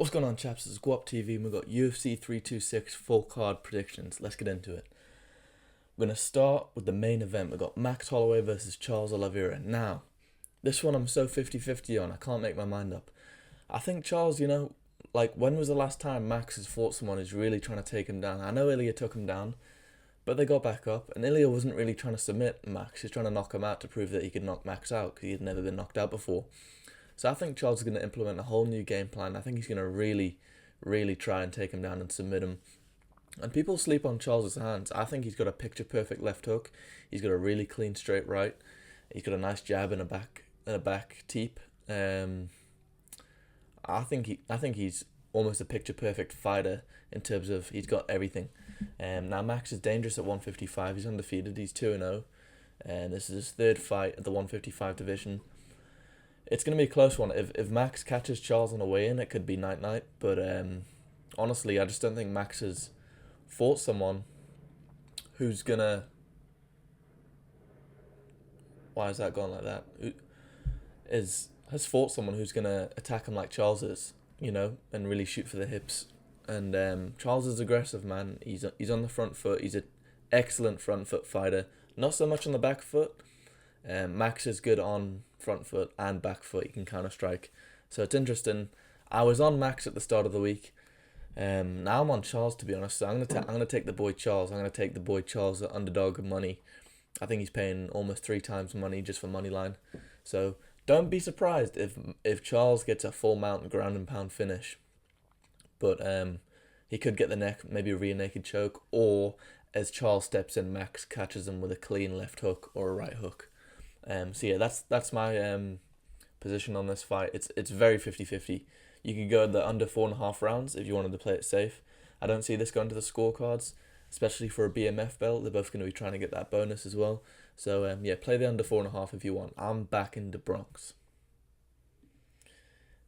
What's going on, chaps? It's Guap TV and we've got UFC 326 full card predictions. Let's get into it. We're going to start with the main event. We've got Max Holloway versus Charles Oliveira. Now, this one I'm so 50-50 on. I can't make my mind up. I think Charles, when was the last time Max has fought someone who's really trying to take him down? I know Ilya took him down, but they got back up. And Ilya wasn't really trying to submit Max. He's trying to knock him out to prove that he could knock Max out because he had never been knocked out before. So I think Charles is going to implement a whole new game plan. I think he's going to really try and take him down and submit him. And people sleep on Charles's hands. I think he's got a picture-perfect left hook. He's got a really clean straight right. He's got a nice jab and a back teep. I think he's almost a picture-perfect fighter in terms of he's got everything. Now Max is dangerous at 155. He's undefeated. He's 2-0. And this is his third fight at the 155 division. It's going to be a close one. If Max catches Charles on the way in, it could be night-night. But honestly, I just don't think Max has fought someone who's going to... Why is that going like that? Has fought someone who's going to attack him like Charles is, and really shoot for the hips. And Charles is aggressive, man. He's on the front foot. He's an excellent front foot fighter. Not so much on the back foot. Max is good on front foot and back foot. He can counter strike, so it's interesting. I was on Max at the start of the week. Now I'm on Charles, to be honest. So I'm gonna take the boy Charles. I'm gonna take the boy Charles at underdog money. I think he's paying almost 3 times money just for money line. So don't be surprised if Charles gets a full mount ground and pound finish. But he could get the neck, maybe a rear naked choke, or as Charles steps in, Max catches him with a clean left hook or a right hook. So yeah, that's my position on this fight. It's very 50-50. You could go the under 4.5 rounds if you wanted to play it safe. I don't see this going to the scorecards, especially for a BMF belt. They're both going to be trying to get that bonus as well. So yeah, play the under 4.5 if you want. I'm back in the Bronx.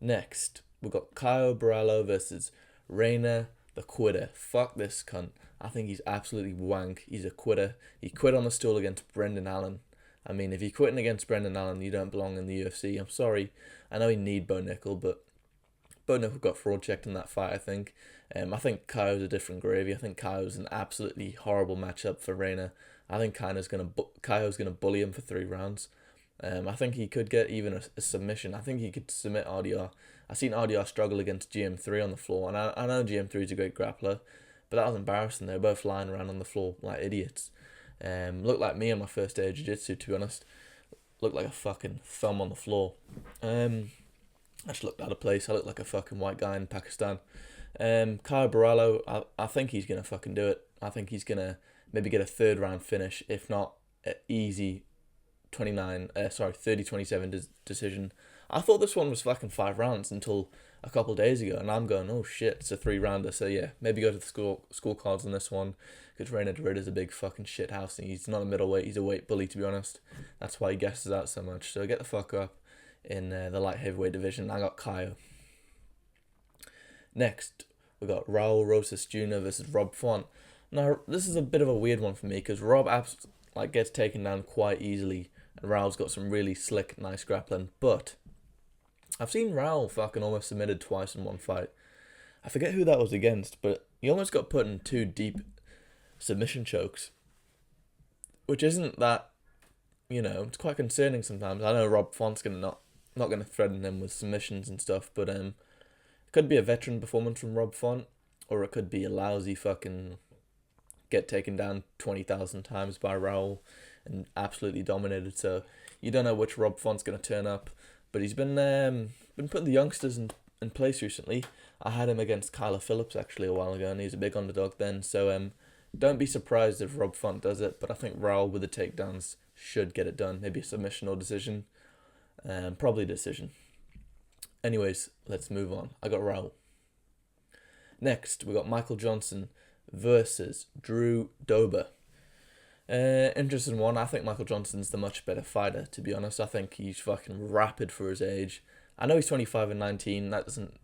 Next, we've got Caio Borralho versus Reina the Quitter. Fuck this cunt. I think he's absolutely wank. He's a quitter. He quit on the stool against Brendan Allen. I mean, if you're quitting against Brendan Allen, you don't belong in the UFC. I'm sorry. I know he need Bo Nickel, but Bo Nickel got fraud checked in that fight, I think. I think Caio's a different gravy. I think Caio's an absolutely horrible matchup for Reina. I think Caio's gonna bully him for 3 rounds. I think he could get even a submission. I think he could submit RDR. I've seen RDR struggle against GM3 on the floor, and I know GM3 is a great grappler, but that was embarrassing. They were both lying around on the floor like idiots. Looked like me on my first day of jiu-jitsu, to be honest. Looked like a fucking thumb on the floor. I just looked out of place. I looked like a fucking white guy in Pakistan. Caio Borralho, I think he's going to fucking do it. I think he's going to maybe get a 3rd round finish, if not an easy 30-27 decision. I thought this one was fucking 5 rounds until a couple of days ago, and I'm going, oh shit, it's a 3-rounder. So yeah, maybe go to the scorecards on this one, because Reina is a big fucking shithouse, and he's not a middleweight, he's a weight bully, to be honest. That's why he guesses out so much. So get the fuck up in the light heavyweight division. I got Caio. Next, we got Raul Rosas Jr. versus Rob Font. Now, this is a bit of a weird one for me, because Rob gets taken down quite easily, and Raul's got some really slick, nice grappling, but I've seen Raul fucking almost submitted twice in one fight. I forget who that was against, but he almost got put in 2 deep submission chokes, which isn't that, it's quite concerning sometimes. I know Rob Font's not gonna threaten him with submissions and stuff, but it could be a veteran performance from Rob Font, or it could be a lousy fucking get taken down 20,000 times by Raul and absolutely dominated. So you don't know which Rob Font's gonna turn up. But he's been putting the youngsters in place recently. I had him against Kyler Phillips actually a while ago, and he was a big underdog then. So don't be surprised if Rob Font does it. But I think Raul with the takedowns should get it done. Maybe a submission or decision. Probably decision. Anyways, let's move on. I got Raul. Next, we got Michael Johnson versus Drew Dober. Interesting one. I think Michael Johnson's the much better fighter, to be honest. I think he's fucking rapid for his age. I know he's 25 and 19. That doesn't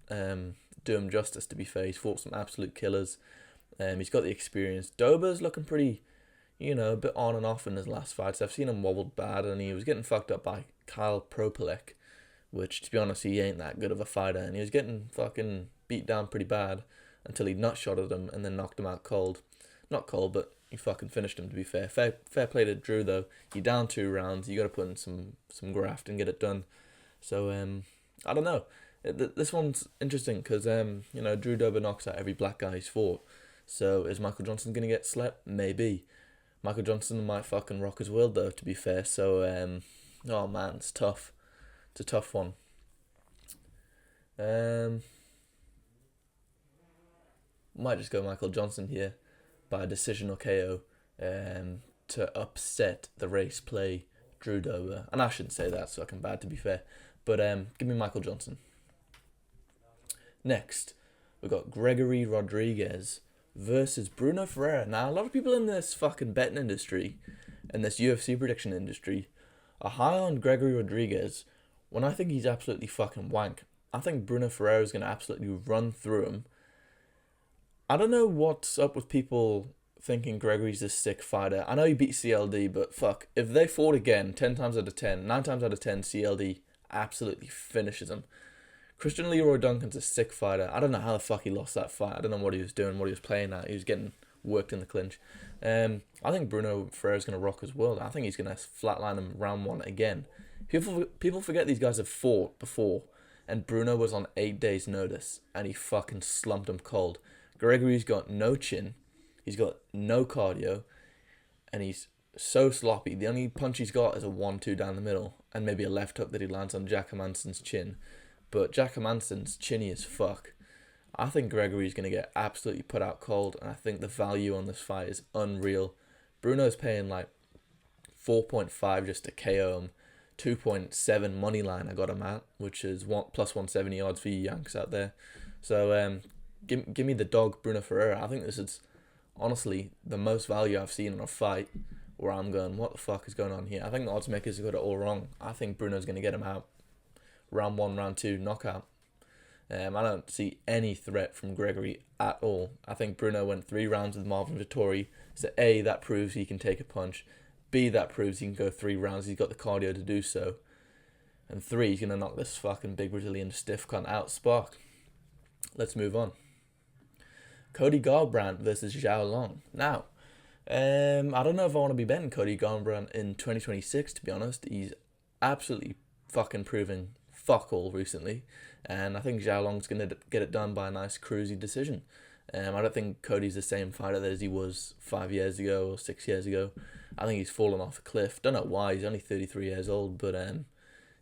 do him justice, to be fair. He's fought some absolute killers. He's got the experience. Dober's looking pretty, a bit on and off in his last fights. I've seen him wobbled bad, and he was getting fucked up by Kyle Propelek, which, to be honest, he ain't that good of a fighter, and he was getting fucking beat down pretty bad until he nut-shotted him and then knocked him out cold. Not cold, but he fucking finished him, to be fair. Fair play to Drew, though. He down 2 rounds. You got to put in some graft and get it done. So, I don't know. This one's interesting because, Drew Dober knocks out every black guy he's fought. So, is Michael Johnson going to get slept? Maybe. Michael Johnson might fucking rock his world, though, to be fair. So, oh man, it's tough. It's a tough one. Might just go Michael Johnson here by decision or KO to upset the race play Drew Dober. And I shouldn't say that, so fucking bad, to be fair. But give me Michael Johnson. Next, we've got Gregory Rodriguez versus Bruno Ferreira. Now, a lot of people in this fucking betting industry, in this UFC prediction industry, are high on Gregory Rodriguez when I think he's absolutely fucking wank. I think Bruno Ferreira is going to absolutely run through him. I don't know what's up with people thinking Gregory's a sick fighter. I know he beat CLD, but fuck, if they fought again, 10 times out of 10, 9 times out of 10, CLD absolutely finishes him. Christian Leroy Duncan's a sick fighter. I don't know how the fuck he lost that fight. I don't know what he was doing, what he was playing at. He was getting worked in the clinch. I think Bruno Ferreira's going to rock his world. I think he's going to flatline him round 1 again. People forget these guys have fought before, and Bruno was on 8 days' notice, and he fucking slumped him cold. Gregory's got no chin, he's got no cardio, and he's so sloppy. The only punch he's got is a 1-2 down the middle, and maybe a left hook that he lands on Jack Hermansson's chin. But Jack Hermansson's chinny as fuck. I think Gregory's going to get absolutely put out cold, and I think the value on this fight is unreal. Bruno's paying like 4.5 just to KO him. 2.7 money line I got him at, which is plus 170 odds for you Yanks out there. So give me the dog Bruno Ferreira. I think this is honestly the most value I've seen in a fight where I'm going, what the fuck is going on here? I think the odds makers have got it all wrong. I think Bruno's going to get him out. Round 1, round 2, knockout. I don't see any threat from Gregory at all. I think Bruno went 3 rounds with Marvin Vettori. So A, that proves he can take a punch. B, that proves he can go 3 rounds. He's got the cardio to do so. And 3, he's going to knock this fucking big Brazilian stiff cunt out. Spark. Let's move on. Cody Garbrandt versus Zhao Long. Now, I don't know if I want to be betting Cody Garbrandt in 2026, to be honest. He's absolutely fucking proving fuck all recently, and I think Zhao Long's going to get it done by a nice cruisy decision. I don't think Cody's the same fighter as he was 5 years ago or 6 years ago. I think he's fallen off a cliff. Don't know why, he's only 33 years old, but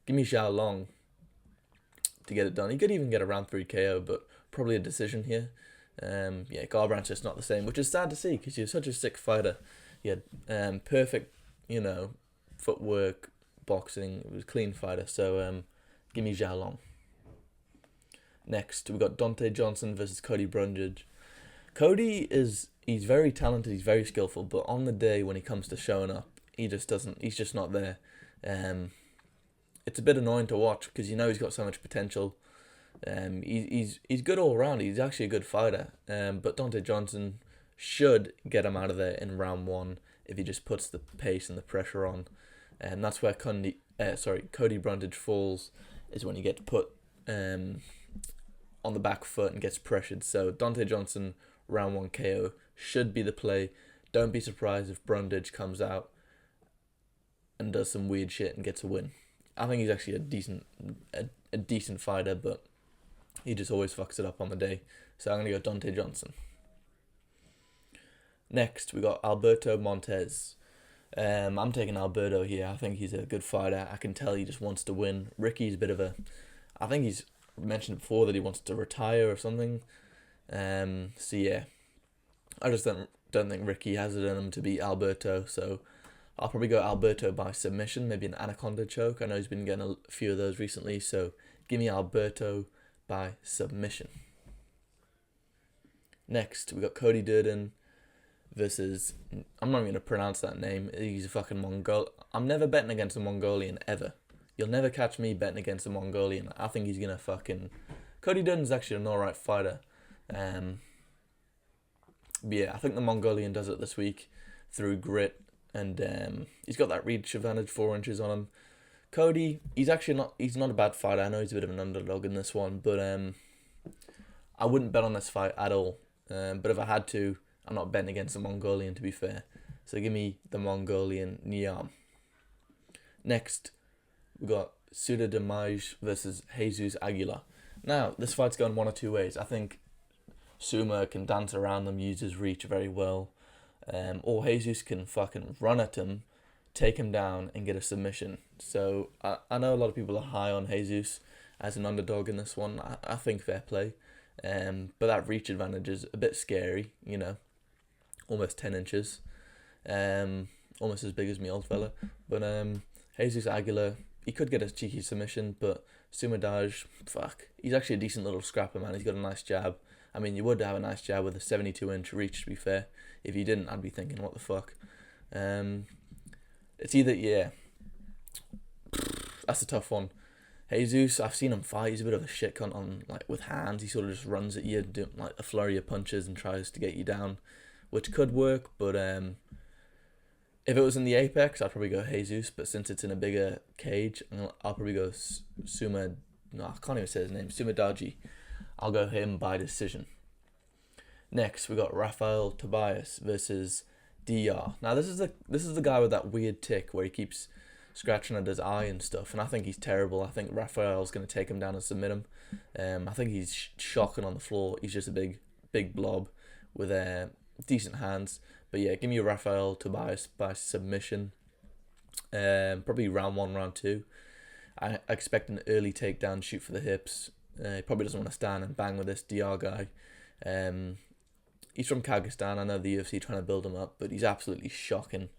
give me Zhao Long to get it done. He could even get a round 3 KO, but probably a decision here. Garbrandt's just not the same, which is sad to see because he was such a sick fighter. He had perfect, footwork, boxing. It was a clean fighter, so give me Zhao Long. Next, we got Dante Johnson versus Cody Brundage. He's very talented, he's very skillful, but on the day when he comes to showing up, he's just not there. It's a bit annoying to watch because he's got so much potential. He's good all around. He's actually a good fighter. But Dante Johnson should get him out of there in round 1 if he just puts the pace and the pressure on. And that's where Cody Brundage falls, is when he gets put on the back foot and gets pressured. So Dante Johnson, round 1 KO, should be the play. Don't be surprised if Brundage comes out and does some weird shit and gets a win. I think he's actually a decent fighter, but he just always fucks it up on the day. So I'm going to go Dante Johnson. Next, we got Alberto Montez. I'm taking Alberto here. I think he's a good fighter. I can tell he just wants to win. Ricky's a bit of I think he's mentioned before that he wants to retire or something. So yeah, I just don't think Ricky has it in him to beat Alberto. So I'll probably go Alberto by submission, maybe an anaconda choke. I know he's been getting a few of those recently. So give me Alberto by submission. Next, we got Cody Durden versus, I'm not even going to pronounce that name. He's a fucking Mongol. I'm never betting against a Mongolian, ever. You'll never catch me betting against a Mongolian. I think he's going to fucking... Cody Durden's actually an alright fighter. But yeah, I think the Mongolian does it this week through grit. And he's got that reach advantage, 4 inches on him. Cody, he's not a bad fighter. I know he's a bit of an underdog in this one, but I wouldn't bet on this fight at all. But if I had to, I'm not betting against the Mongolian, to be fair. So give me the Mongolian Niam. Next, we got Suda Demaj versus Jesus Aguilar. Now, this fight's going one or two ways. I think Suma can dance around them, use his reach very well. Or Jesus can fucking run at him, take him down, and get a submission. So I know a lot of people are high on Jesus as an underdog in this one. I think fair play. But that reach advantage is a bit scary, you know. Almost 10 inches. Almost as big as me old fella. But Jesus Aguilar, he could get a cheeky submission, but Sumadaj, fuck. He's actually a decent little scrapper, man. He's got a nice jab. I mean, you would have a nice jab with a 72-inch reach, to be fair. If you didn't, I'd be thinking, what the fuck? It's either, yeah. That's a tough one. Jesus, I've seen him fight. He's a bit of a shit cunt on, like, with hands. He sort of just runs at you, doing like a flurry of punches and tries to get you down, which could work. But if it was in the Apex, I'd probably go Jesus. But since it's in a bigger cage, I'll probably go Suma. No, I can't even say his name. Sumadaji. I'll go him by decision. Next, we got Rafael Tobias versus DR. Now, this is the guy with that weird tick where he keeps scratching at his eye and stuff, and I think he's terrible. I think Rafael's going to take him down and submit him. I think he's shocking on the floor. He's just a big blob with decent hands. But yeah, give me a Rafael Tobias by submission. Probably round 1, round 2. I expect an early takedown, shoot for the hips. He probably doesn't want to stand and bang with this DR guy. He's from Kyrgyzstan. I know the UFC trying to build him up, but he's absolutely shocking.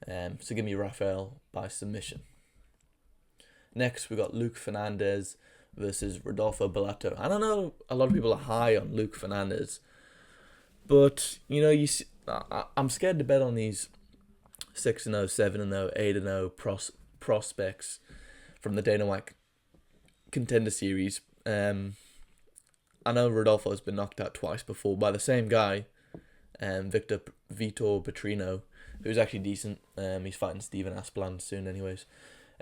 So give me Rafael by submission. Next, we got Luke Fernandez versus Rodolfo Bellato. I don't know, a lot of people are high on Luke Fernandez, but you know, I'm scared to bet on these 6-0, 7-0, 8-0 prospects from the Dana White Contender Series. I know Rodolfo's been knocked out twice before by the same guy, Vitor Petrino, who's actually decent. He's fighting Steven Aspland soon anyways.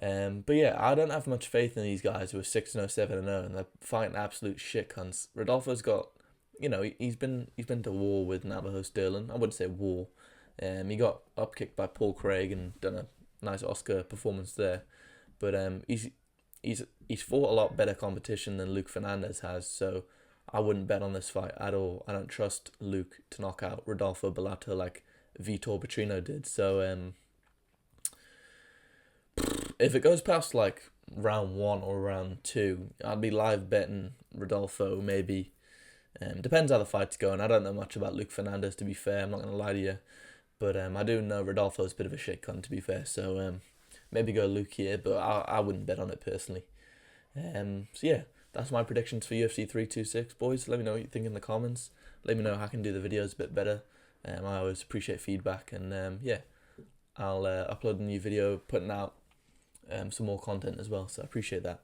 But yeah, I don't have much faith in these guys who are 6-0, 7-0, and they're fighting absolute shit cunts. Rodolfo's got, you know, he's been to war with Navajo Sterling. I wouldn't say war. He got upkicked by Paul Craig and done a nice Oscar performance there. But he's fought a lot better competition than Luke Fernandez has, so I wouldn't bet on this fight at all. I don't trust Luke to knock out Rodolfo Bellato like Vitor Petrino did. So if it goes past like round 1 or round 2, I'd be live betting Rodolfo maybe. Depends how the fight's going. I don't know much about Luke Fernandez, to be fair. I'm not going to lie to you. But I do know Rodolfo's a bit of a shit cunt, to be fair. So maybe go Luke here, but I wouldn't bet on it personally. So yeah, that's my predictions for UFC 326, boys. Let me know what you think in the comments. Let me know how I can do the videos a bit better. I always appreciate feedback, and yeah, I'll upload a new video, putting out some more content as well, so I appreciate that.